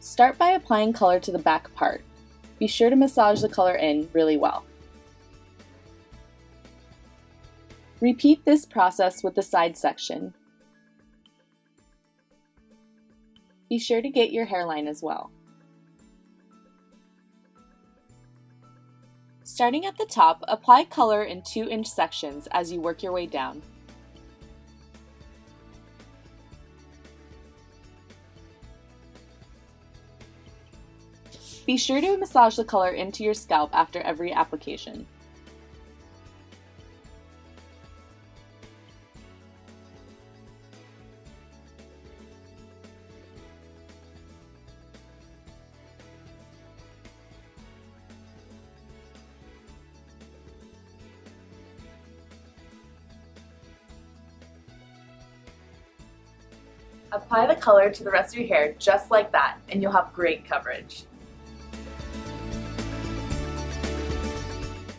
Start by applying color to the back part. Be sure to massage the color in really well. Repeat this process with the side section. Be sure to get your hairline as well. Starting at the top, apply color in 2-inch sections as you work your way down. Be sure to massage the color into your scalp after every application. Apply the color to the rest of your hair just like that, and you'll have great coverage.